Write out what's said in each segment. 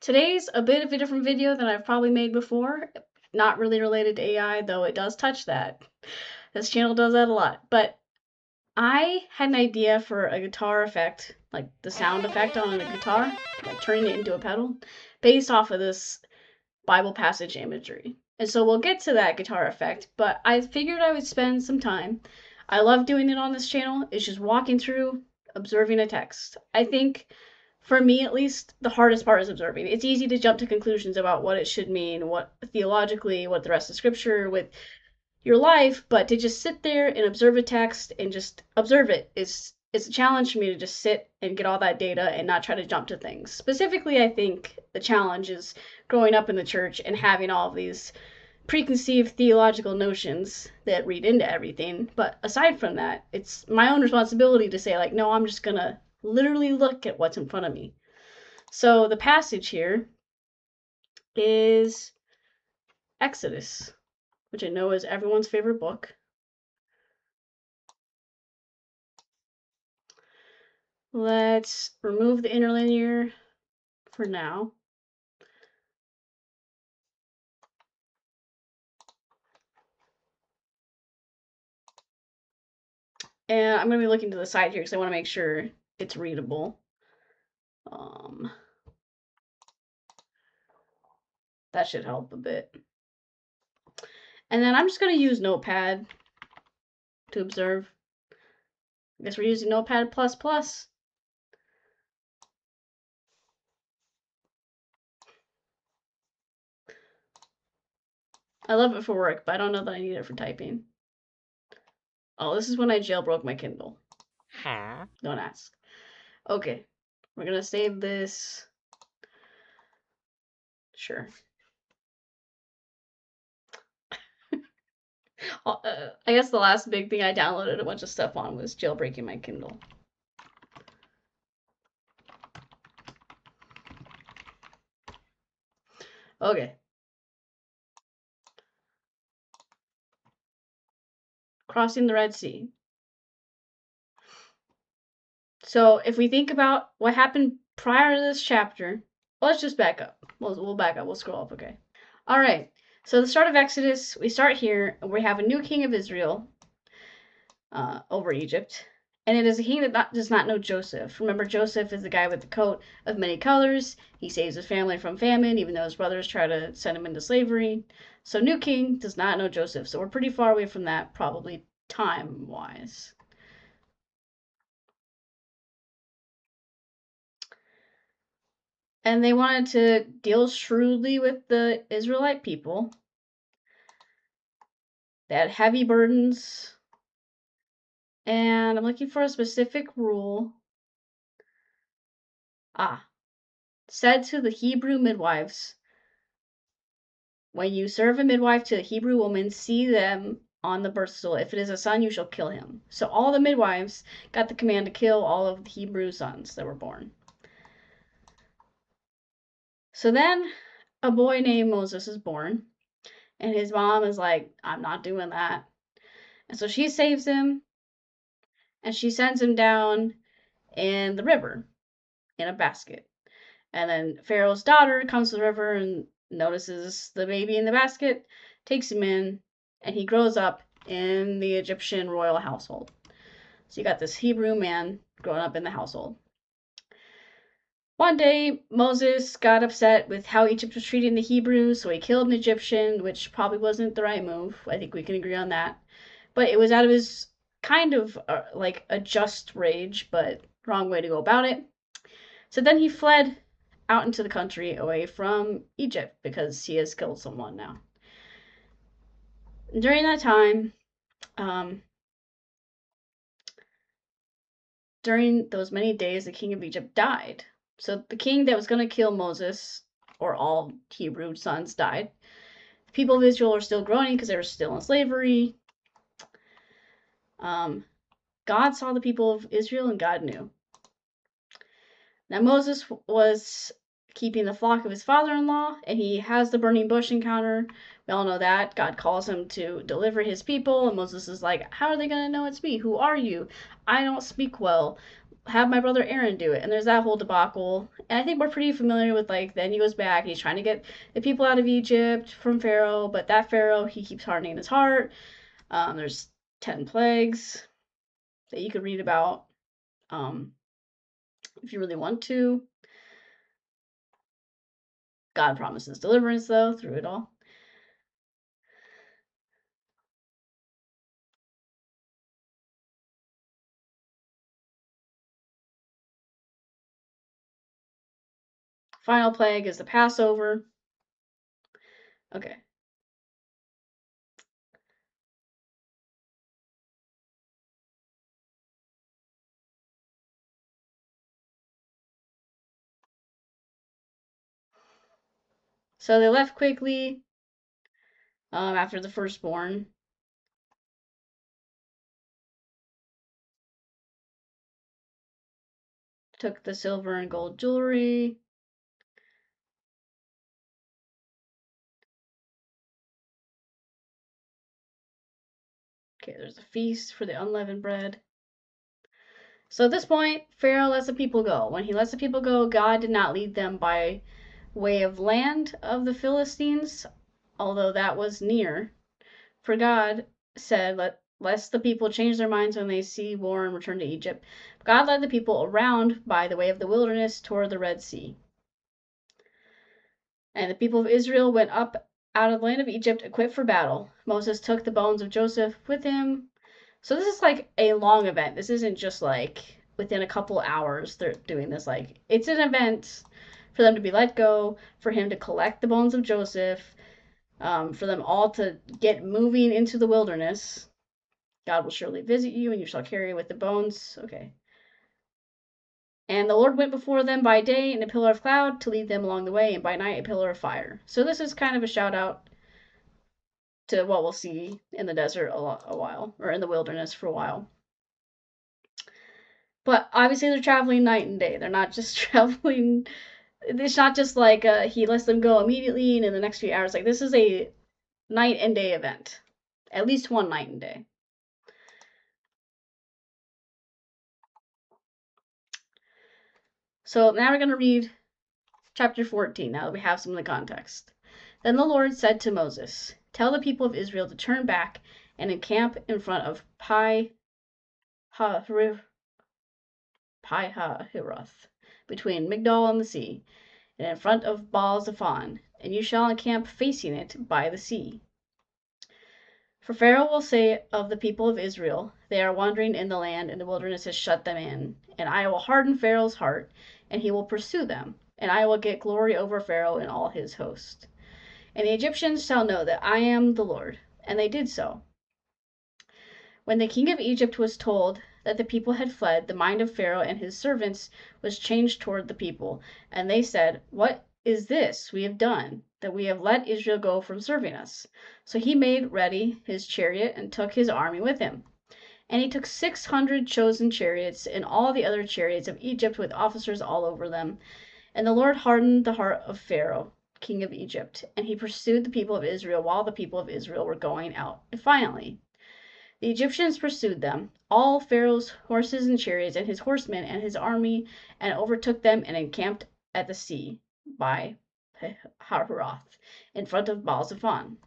Today's a bit of a different video than I've probably made before. Not really related to AI, though it does touch that. This channel does that a lot. But I had an idea for a guitar effect, like the sound effect on a guitar, like turning it into a pedal, based off of this Bible passage imagery. And so we'll get to that guitar effect, but I figured I would spend some time. I love doing it on this channel. It's just walking through, observing a text. I think, for me at least, the hardest part is observing. It's easy to jump to conclusions about what it should mean, what theologically, what the rest of scripture, with your life, but to just sit there and observe a text and just observe it is it's a challenge for me to just sit and get all that data and not try to jump to things. Specifically, I think the challenge is growing up in the church and having all of these preconceived theological notions that read into everything. But aside from that, it's my own responsibility to say, like, no, I'm just gonna literally look at what's in front of me. So the passage here is Exodus, which I know is everyone's favorite book. Let's remove the interlinear for now. And I'm going to be looking to the side here because I want to make sure it's readable. That should help a bit. And then I'm just going to use Notepad to observe. I guess we're using Notepad++. I love it for work, but I don't know that I need it for typing. Oh, this is when I jailbroke my Kindle. Huh? Don't ask. Okay, we're going to save this. Sure. I guess the last big thing I downloaded a bunch of stuff on was jailbreaking my Kindle. Okay. Crossing the Red Sea. So if we think about what happened prior to this chapter, let's just back up. We'll back up. We'll scroll up, okay? All right. So the start of Exodus, we start here, and we have a new king of Israel over Egypt. And it is a king that does not know Joseph. Remember, Joseph is the guy with the coat of many colors. He saves his family from famine, even though his brothers try to send him into slavery. So new king does not know Joseph. So we're pretty far away from that, probably time-wise. And they wanted to deal shrewdly with the Israelite people. They had heavy burdens. And I'm looking for a specific rule. Said to the Hebrew midwives, when you serve a midwife to a Hebrew woman, see them on the birth stool. If it is a son, you shall kill him. So all the midwives got the command to kill all of the Hebrew sons that were born. So then a boy named Moses is born, and his mom is like, I'm not doing that. And so she saves him, and she sends him down in the river in a basket. And then Pharaoh's daughter comes to the river and notices the baby in the basket, takes him in, and he grows up in the Egyptian royal household. So you got this Hebrew man growing up in the household. One day, Moses got upset with how Egypt was treating the Hebrews, so he killed an Egyptian, which probably wasn't the right move. I think we can agree on that. But it was out of his kind of like a just rage, but wrong way to go about it. So then he fled out into the country away from Egypt because he has killed someone now. During that time, during those many days, the king of Egypt died. So the king that was going to kill Moses, or all Hebrew sons, died. The people of Israel are still groaning because they were still in slavery. God saw the people of Israel and God knew. Now Moses was keeping the flock of his father-in-law, and he has the burning bush encounter. We all know that. God calls him to deliver his people, and Moses is like, how are they going to know it's me? Who are you? I don't speak well. have my brother Aaron do it. And there's that whole debacle. And I think we're pretty familiar with, like, then he goes back. He's trying to get the people out of Egypt from Pharaoh. But that Pharaoh, he keeps hardening his heart. There's 10 plagues that you could read about if you really want to. God promises deliverance, though, through it all. Final plague is the Passover. Okay. So they left quickly after the firstborn. Took the silver and gold jewelry. Okay, there's a feast for the unleavened bread. So at this point, Pharaoh lets the people go. When he lets the people go, God did not lead them by way of land of the Philistines, although that was near. For God said, lest the people change their minds when they see war and return to Egypt. God led the people around by the way of the wilderness toward the Red Sea. And the people of Israel went up out of the land of Egypt equipped for battle. Moses took the bones of Joseph with him. So this is like a long event. This isn't just like within a couple hours they're doing this. Like, it's an event for them to be let go, for him to collect the bones of Joseph, for them all to get moving into the wilderness. God will surely visit you, and you shall carry with the bones. Okay. And the Lord went before them by day in a pillar of cloud to lead them along the way, and by night a pillar of fire. So this is kind of a shout out to what we'll see in the desert a while, or in the wilderness for a while. But obviously they're traveling night and day. They're not just traveling. It's not just like he lets them go immediately and in the next few hours. Like, this is a night and day event. At least one night and day. So now we're going to read chapter 14, now that we have some of the context. Then the Lord said to Moses, "Tell the people of Israel to turn back and encamp in front of Pi-hahiroth, between Migdol and the sea, and in front of Baal-zephon, and you shall encamp facing it by the sea. For Pharaoh will say of the people of Israel, they are wandering in the land, and the wilderness has shut them in. And I will harden Pharaoh's heart, and he will pursue them, and I will get glory over Pharaoh and all his host. And the Egyptians shall know that I am the Lord." And they did so. When the king of Egypt was told that the people had fled, the mind of Pharaoh and his servants was changed toward the people, and they said, "What is this we have done, that we have let Israel go from serving us?" So he made ready his chariot and took his army with him. And he took 600 chosen chariots and all the other chariots of Egypt with officers all over them. And the Lord hardened the heart of Pharaoh, king of Egypt, and he pursued the people of Israel while the people of Israel were going out defiantly. The Egyptians pursued them, all Pharaoh's horses and chariots, and his horsemen and his army, and overtook them and encamped at the sea by Hahiroth, in front of Baal-zephon.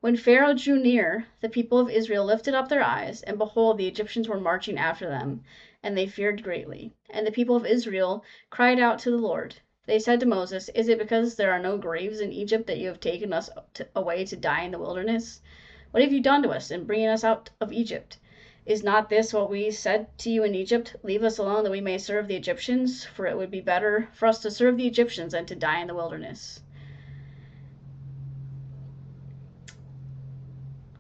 When Pharaoh drew near, the people of Israel lifted up their eyes, and behold, the Egyptians were marching after them, and they feared greatly. And the people of Israel cried out to the Lord. They said to Moses, "Is it because there are no graves in Egypt that you have taken us away to die in the wilderness? What have you done to us in bringing us out of Egypt? Is not this what we said to you in Egypt? Leave us alone that we may serve the Egyptians, for it would be better for us to serve the Egyptians than to die in the wilderness."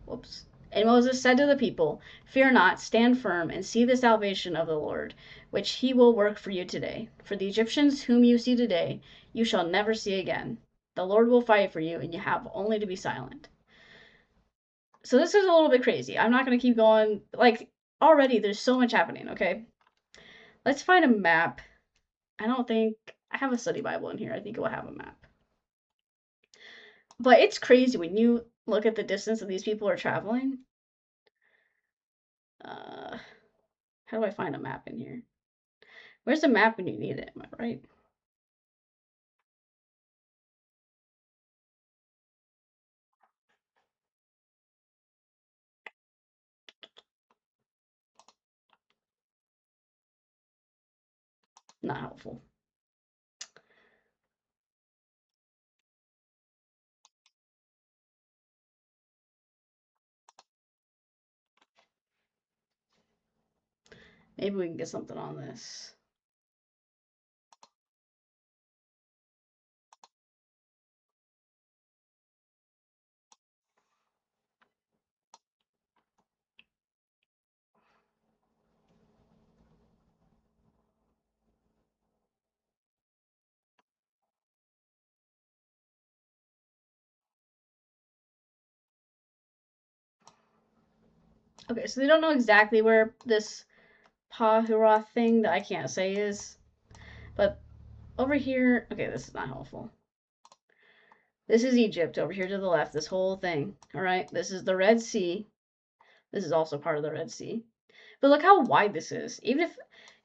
Whoops. And Moses said to the people, "Fear not, stand firm, and see the salvation of the Lord, which he will work for you today. For the Egyptians whom you see today, you shall never see again. The Lord will fight for you, and you have only to be silent." So this is a little bit crazy. I'm not going to keep going. Like, already there's so much happening, okay? Let's find a map. I don't think I have a study Bible in here. I think it will have a map. But it's crazy when you look at the distance that these people are traveling. How do I find a map in here? Where's the map when you need it? Am I right? Not helpful. Maybe we can get something on this. Okay, so they don't know exactly where this Pahuroth thing that I can't say is. But over here, okay, this is not helpful. This is Egypt over here to the left, this whole thing. All right, this is the Red Sea. This is also part of the Red Sea. But look how wide this is. Even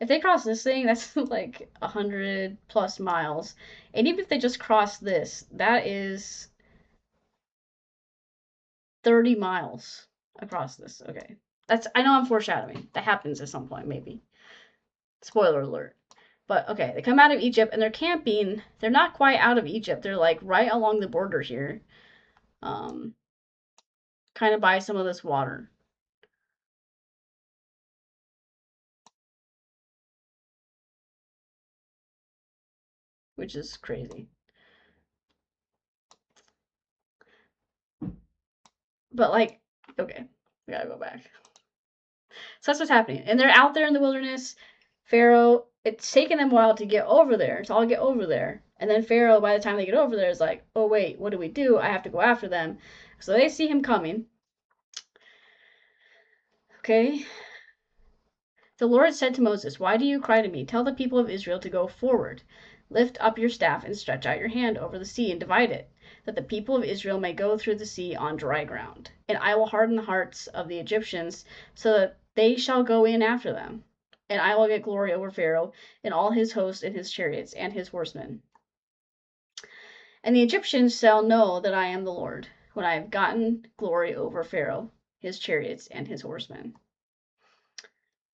if they cross this thing, that's like 100+ miles. And even if they just cross this, that is 30 miles across this. Okay. I know I'm foreshadowing. That happens at some point, maybe. Spoiler alert. But okay, they come out of Egypt and they're camping. They're not quite out of Egypt. They're like right along the border here. Kind of by some of this water. Which is crazy. But like, okay, we gotta go back. So that's what's happening. And they're out there in the wilderness. Pharaoh, it's taken them a while to get over there, to all get over there. And then Pharaoh, by the time they get over there, is like, oh, wait, what do we do? I have to go after them. So they see him coming. Okay. The Lord said to Moses, why do you cry to me? Tell the people of Israel to go forward. Lift up your staff and stretch out your hand over the sea and divide it, that the people of Israel may go through the sea on dry ground. And I will harden the hearts of the Egyptians, so that they shall go in after them. And I will get glory over Pharaoh and all his hosts and his chariots and his horsemen. And the Egyptians shall know that I am the Lord, when I have gotten glory over Pharaoh, his chariots, and his horsemen.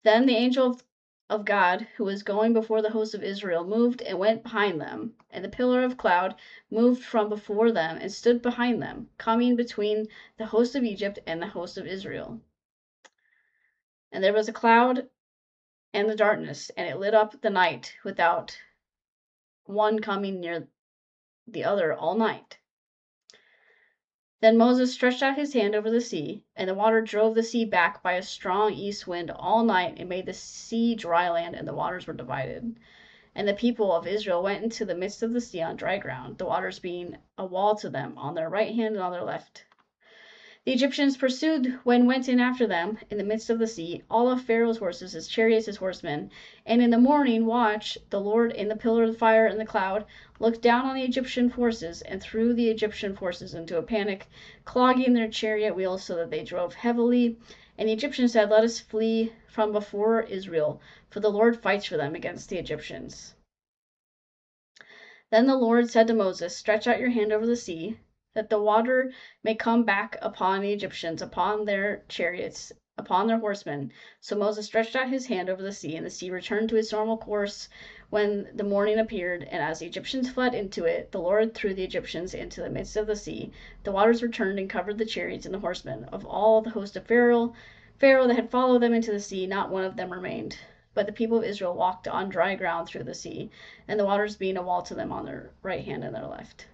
Then the angel of God, who was going before the host of Israel, moved and went behind them, and the pillar of cloud moved from before them and stood behind them, coming between the host of Egypt and the host of Israel. And there was a cloud and the darkness, and it lit up the night without one coming near the other all night. Then Moses stretched out his hand over the sea, and the water drove the sea back by a strong east wind all night and made the sea dry land, and the waters were divided. And the people of Israel went into the midst of the sea on dry ground, the waters being a wall to them on their right hand and on their left. The Egyptians pursued when went in after them in the midst of the sea, all of Pharaoh's horses, his chariots, his horsemen. And in the morning watch, the Lord in the pillar of fire and the cloud looked down on the Egyptian forces and threw the Egyptian forces into a panic, clogging their chariot wheels so that they drove heavily. And the Egyptians said, let us flee from before Israel, for the Lord fights for them against the Egyptians. Then the Lord said to Moses, stretch out your hand over the sea, that the water may come back upon the Egyptians, upon their chariots, upon their horsemen. So Moses stretched out his hand over the sea, and the sea returned to its normal course when the morning appeared. And as the Egyptians fled into it, the Lord threw the Egyptians into the midst of the sea. The waters returned and covered the chariots and the horsemen. Of all the host of Pharaoh that had followed them into the sea, not one of them remained. But the people of Israel walked on dry ground through the sea, and the waters being a wall to them on their right hand and their left.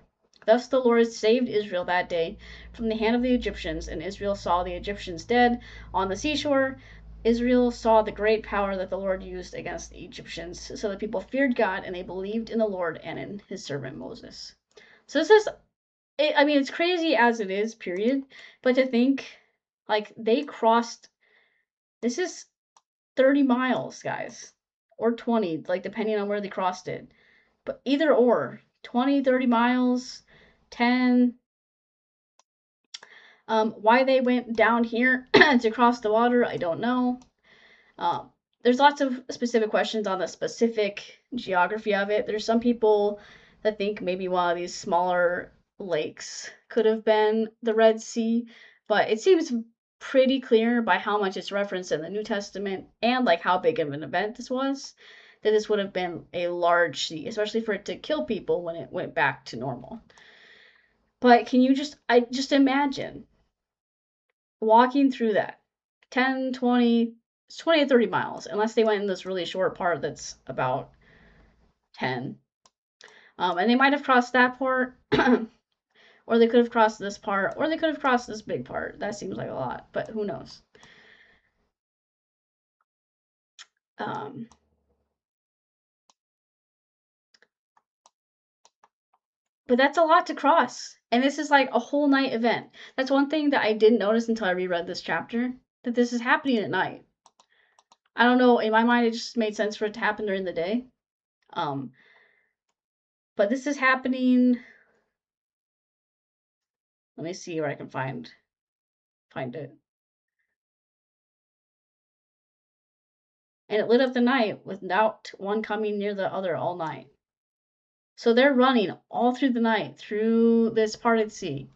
Thus the Lord saved Israel that day from the hand of the Egyptians, and Israel saw the Egyptians dead on the seashore. Israel saw the great power that the Lord used against the Egyptians. So the people feared God, and they believed in the Lord and in his servant Moses. So this is, I mean, it's crazy as it is, period. But to think, like, they crossed, this is 30 miles, guys. Or 20, like, depending on where they crossed it. But either or, 20, 30 miles, 10. Why they went down here to cross the water, I don't know. there's lots of specific questions on the specific geography of it. There's some people that think maybe one of these smaller lakes could have been the Red Sea, but it seems pretty clear by how much it's referenced in the New Testament and like how big of an event this was, that this would have been a large sea, especially for it to kill people when it went back to normal. But can you just imagine walking through that 10, 20, 20 to 30 miles, unless they went in this really short part that's about 10. And they might have crossed that part, or they could have crossed this part, or they could have crossed this big part. That seems like a lot, but who knows? But that's a lot to cross. And this is like a whole night event. That's one thing that I didn't notice until I reread this chapter, that this is happening at night. I don't know, in my mind it just made sense for it to happen during the day. But this is happening. Let me see where I can find it. And it lit up the night without one coming near the other all night. So they're running all through the night through this parted sea.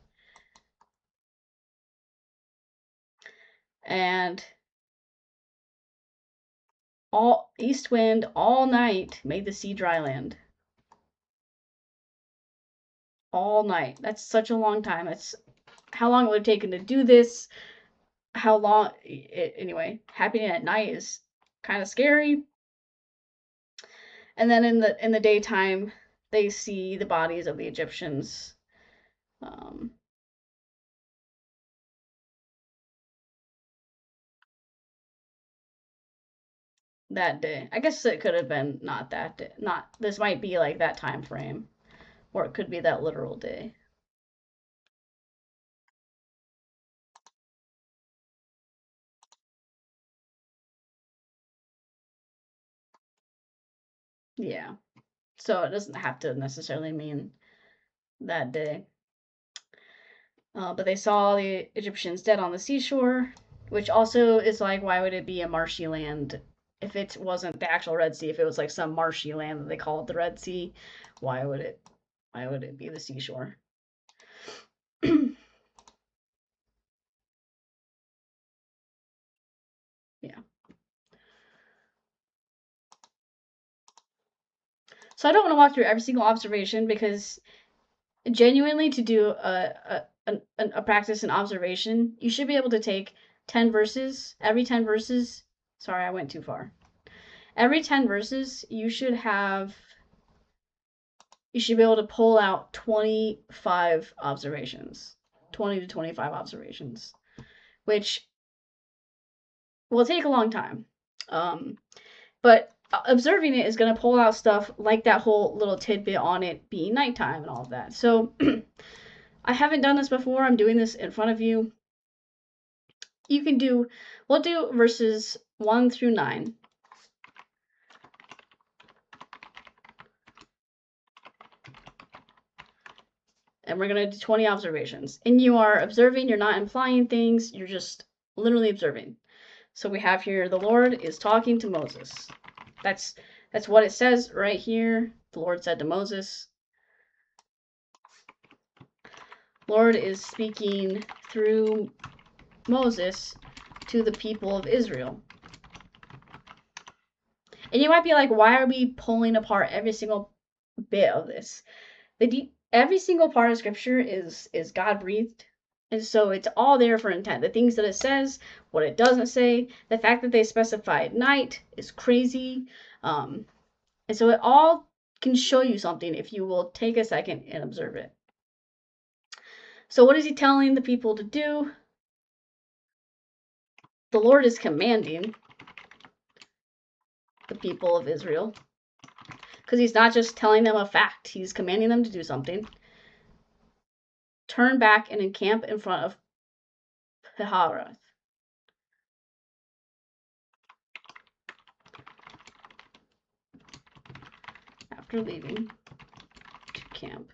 And all east wind all night made the sea dry land. All night. That's such a long time. That's how long it would have taken to do this. How long anyway, happening at night is kind of scary. And then in the daytime, they see the bodies of the Egyptians. That day. I guess it could have been not that day. Not this might be like that time frame, or it could be that literal day. Yeah. So it doesn't have to necessarily mean that day. But they saw the Egyptians dead on the seashore, which also is like, why would it be a marshy land if it wasn't the actual Red Sea? If it was like some marshy land that they call it the Red Sea, why would it be the seashore? Yeah. So I don't want to walk through every single observation because genuinely to do a practice in observation, you should be able to take 10 verses. Every 10 verses, sorry, I went too far. Every 10 verses, you should be able to pull out 25 observations. 20 to 25 observations, which will take a long time. But observing it is going to pull out stuff like that whole little tidbit on it being nighttime and all of that. So I haven't done this before. I'm doing this in front of you. We'll do verses 1 through 9. And we're going to do 20 observations. And you are observing, you're not implying things, you're just literally observing. So we have here, the Lord is talking to Moses. That's what it says right here. The Lord said to Moses. Lord is speaking through Moses to the people of Israel. And you might be like, why are we pulling apart every single bit of this? Every single part of scripture is God breathed. And so it's all there for intent. The things that it says, what it doesn't say, the fact that they specify at night is crazy. And so it all can show you something if you will take a second and observe it. So what is he telling the people to do? The Lord is commanding the people of Israel. Because he's not just telling them a fact, he's commanding them to do something. Turn back and encamp in front of Piharoth. After leaving to camp.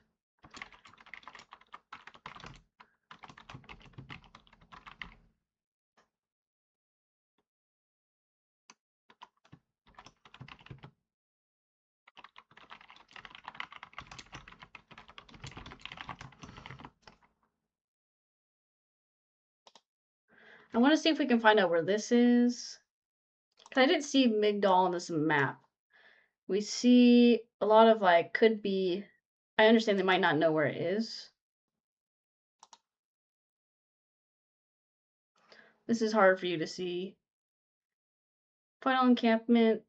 I want to see if we can find out where this is. Because I didn't see Migdol on this map. We see a lot of, like, could be... I understand they might not know where it is. This is hard for you to see. Final encampment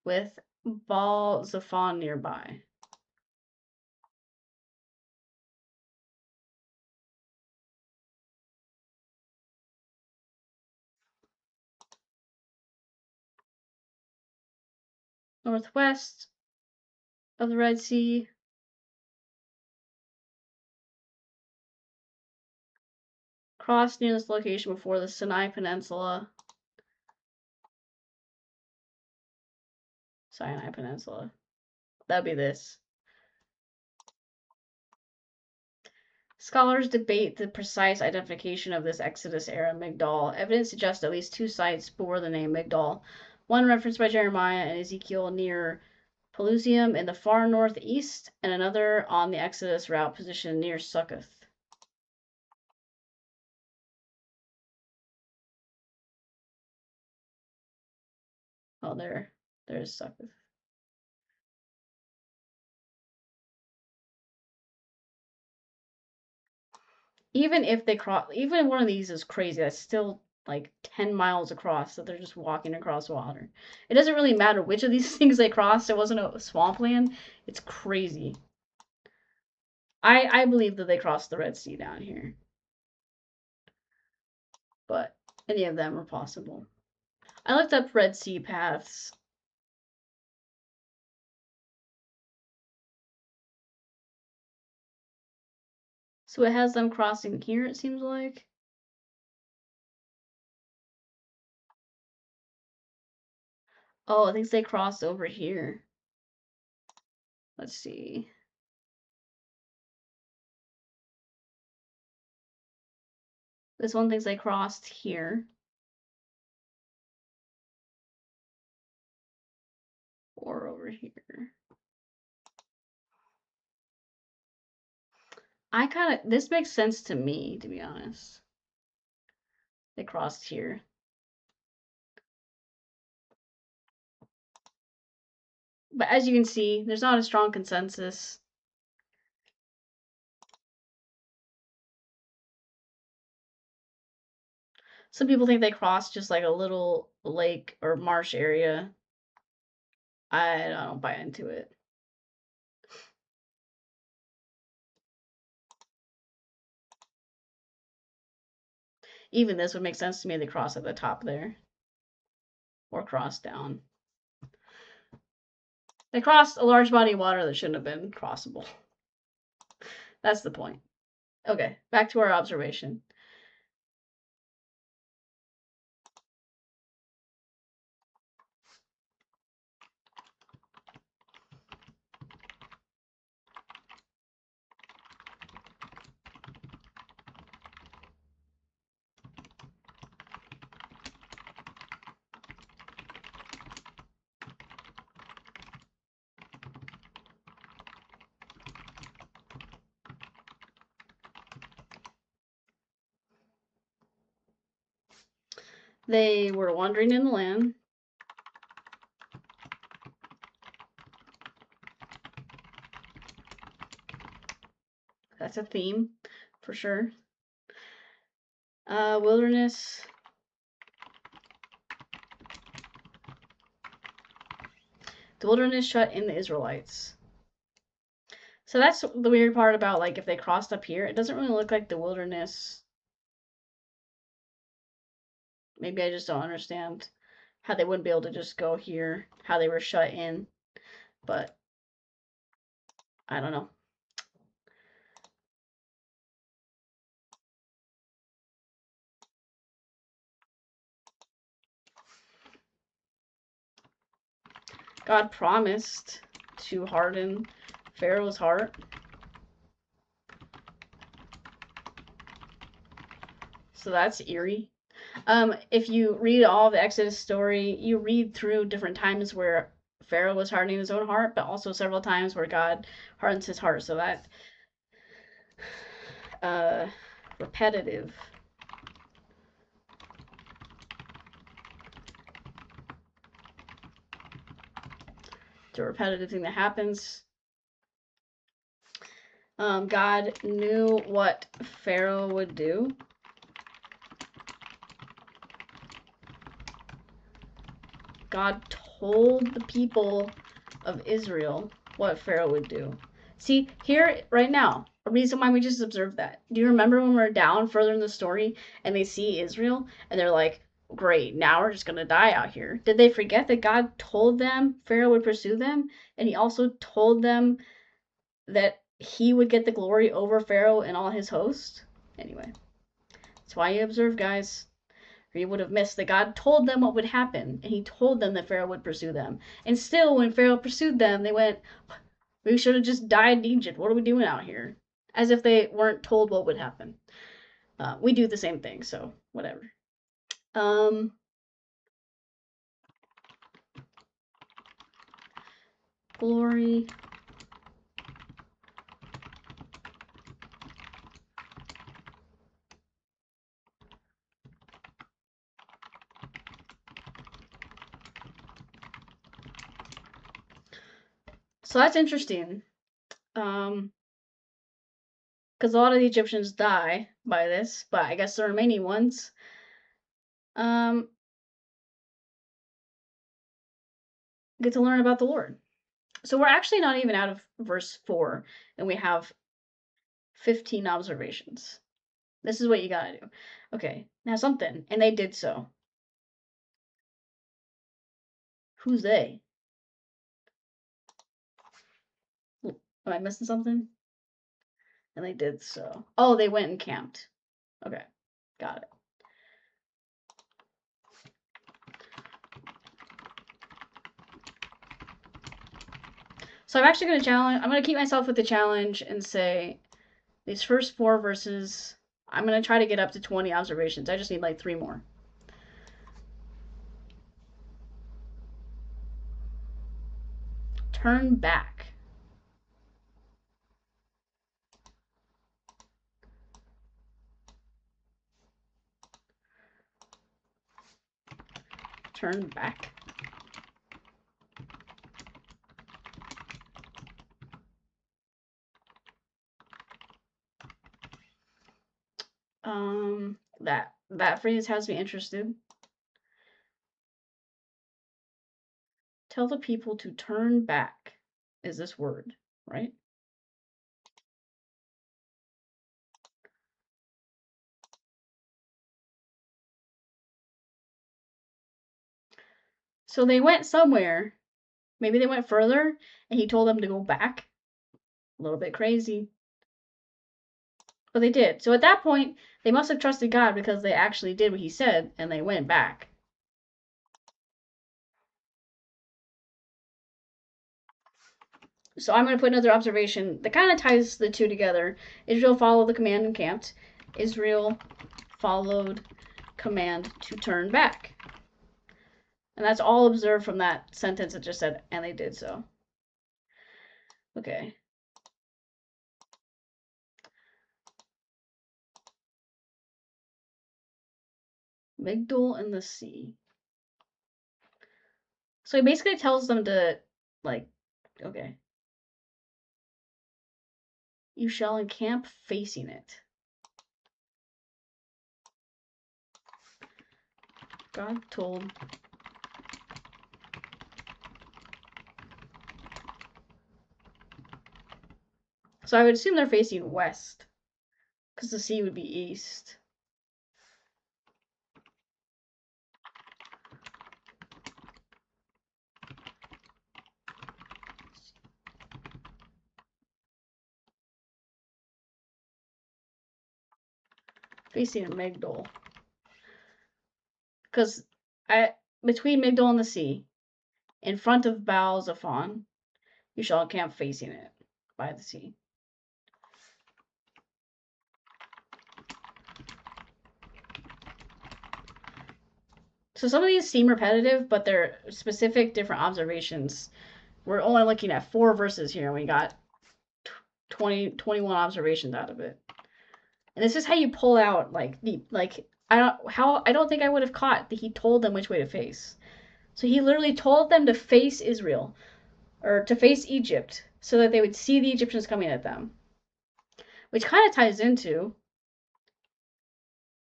with Baal Zephon nearby. Northwest of the Red Sea. Cross near this location before the Sinai Peninsula. Sinai Peninsula. That'd be this. Scholars debate the precise identification of this Exodus-era Migdol. Evidence suggests at least 2 sites bore the name Migdol. One referenced by Jeremiah and Ezekiel near Pelusium in the far northeast, and another on the Exodus route positioned near Succoth. Oh, there's Succoth. Even if they cross, even if one of these is crazy, that's still like 10 miles across that they're just walking across water. It doesn't really matter which of these things they crossed. It wasn't a swampland. It's crazy. I believe that they crossed the Red Sea down here. But any of them are possible. I looked up Red Sea paths. So it has them crossing here, it seems like. Oh, I think they crossed over here. Let's see. This one thinks they crossed here. Or over here. This makes sense to me, to be honest. They crossed here. But as you can see, there's not a strong consensus. Some people think they crossed just like a little lake or marsh area. I don't buy into it. Even this would make sense to me. They cross at the top there. Or cross down. They crossed a large body of water that shouldn't have been crossable. That's the point. Okay, back to our observation. They were wandering in the land. That's a theme, for sure. Wilderness. The wilderness shut in the Israelites. So that's the weird part about, like, if they crossed up here, it doesn't really look like the wilderness. Maybe I just don't understand how they wouldn't be able to just go here, how they were shut in. But I don't know. God promised to harden Pharaoh's heart. So that's eerie. If you read all the Exodus story, you read through different times where Pharaoh was hardening his own heart, but also several times where God hardens his heart. So that repetitive. It's a repetitive thing that happens. God knew what Pharaoh would do. God told the people of Israel what Pharaoh would do. See, here, right now, a reason why we just observed that. Do you remember when we're down further in the story and they see Israel and they're like, great, now we're just going to die out here? Did they forget that God told them Pharaoh would pursue them? And he also told them that he would get the glory over Pharaoh and all his host? Anyway, that's why you observe, guys. Or you would have missed that God told them what would happen, and he told them that Pharaoh would pursue them. And still, when Pharaoh pursued them, they went, we should have just died in Egypt. What are we doing out here? As if they weren't told what would happen. We do the same thing, so whatever. Glory. So that's interesting. Because a lot of the Egyptians die by this, but I guess the remaining ones, get to learn about the Lord. So we're actually not even out of verse 4, and we have 15 observations. This is what you gotta do. Okay, now something. And they did so. Who's they? Am I missing something? And they did so. Oh, they went and camped. Okay, got it. So I'm actually gonna challenge. I'm gonna keep myself with the challenge and say these first 4 verses. I'm gonna try to get up to 20 observations. I just need like 3 more. Turn back. Turn back. That phrase has me interested. Tell the people to turn back is this word, right? So they went somewhere. Maybe they went further and he told them to go back. A little bit crazy. But they did. So at that point, they must have trusted God because they actually did what he said and they went back. So I'm going to put another observation that kind of ties the two together. Israel followed the command and camped. Israel followed command to turn back. And that's all observed from that sentence that just said, and they did so. Okay. Migdol in the sea. So he basically tells them to, like, okay. You shall encamp facing it. God told. So I would assume they're facing west, because the sea would be east. Facing Migdol. Because between Migdol and the sea, in front of Baal Zephon, you shall encamp facing it by the sea. So some of these seem repetitive, but they're specific, different observations. We're only looking at 4 verses here, and we got 21 observations out of it. And this is how you pull out I don't think I would have caught that he told them which way to face. So he literally told them to face Israel. or to face Egypt, so that they would see the Egyptians coming at them. Which kind of ties into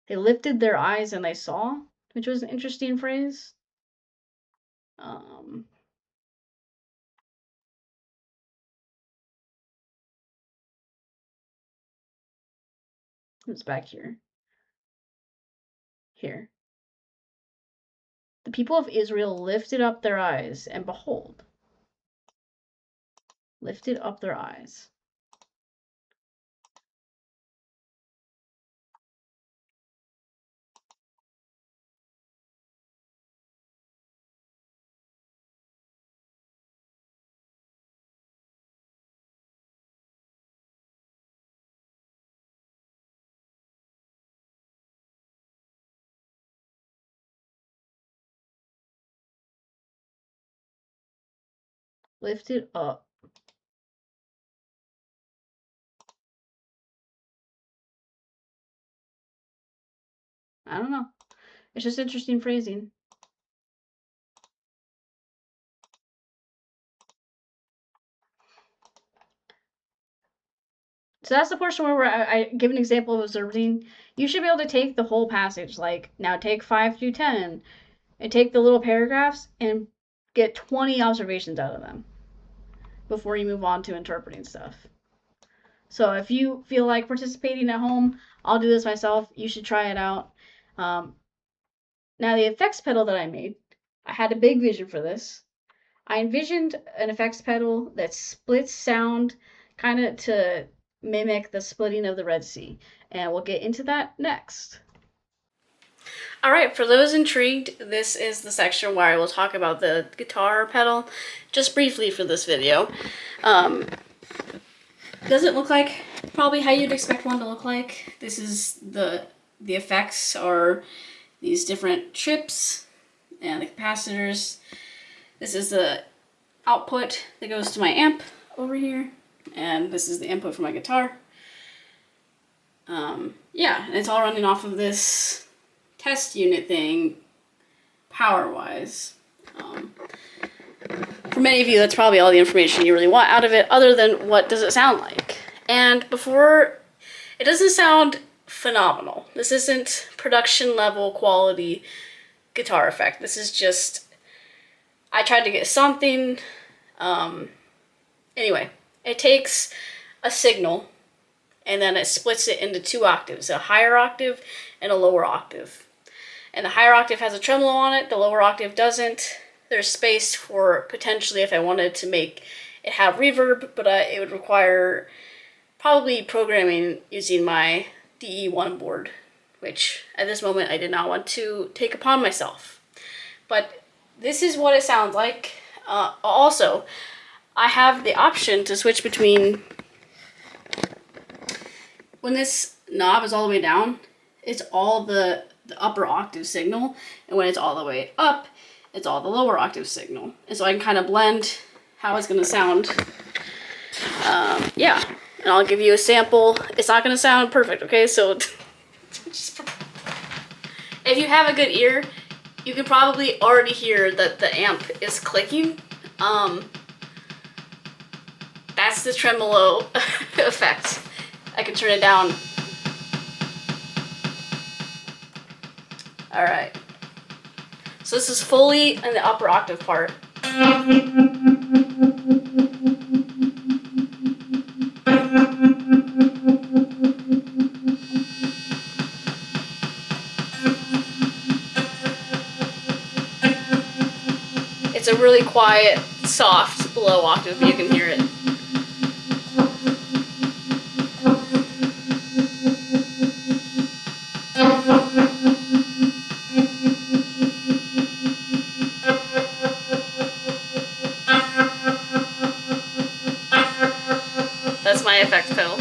they lifted their eyes and they saw, which was an interesting phrase. It's back here. Here. The people of Israel lifted up their eyes, and behold, lifted up their eyes. Lifted up. I don't know. It's just interesting phrasing. So that's the portion where I give an example of observing. You should be able to take the whole passage, like now take 5 through 10, and take the little paragraphs and get 20 observations out of them before you move on to interpreting stuff. So if you feel like participating at home, I'll do this myself. You should try it out. Now the effects pedal that I made, I had a big vision for this. I envisioned an effects pedal that splits sound kind of to mimic the splitting of the Red Sea. And we'll get into that next. All right, for those intrigued, this is the section where I will talk about the guitar pedal just briefly for this video. Doesn't look like probably how you'd expect one to look like. This is the effects are these different trips and the capacitors. This is the output that goes to my amp over here, and this is the input for my guitar. Yeah, and it's all running off of this test unit thing, power-wise. For many of you, that's probably all the information you really want out of it, other than what does it sound like. And before, it doesn't sound phenomenal. This isn't production level quality guitar effect. This is just, I tried to get something. Anyway, it takes a signal and then it splits it into 2 octaves, a higher octave and a lower octave. And the higher octave has a tremolo on it, the lower octave doesn't. There's space for potentially if I wanted to make it have reverb, but it would require probably programming using my DE1 board, which at this moment I did not want to take upon myself. But this is what it sounds like. Also, I have the option to switch between, when this knob is all the way down, it's all the upper octave signal, and when it's all the way up, it's all the lower octave signal. And so I can kind of blend how it's going to sound. Yeah, and I'll give you a sample. It's not going to sound perfect, okay? So if you have a good ear, you can probably already hear that the amp is clicking. That's the tremolo effect. I can turn it down. All right. So this is fully in the upper octave part. It's a really quiet, soft, low octave, but you can hear it. That's my effects pedal.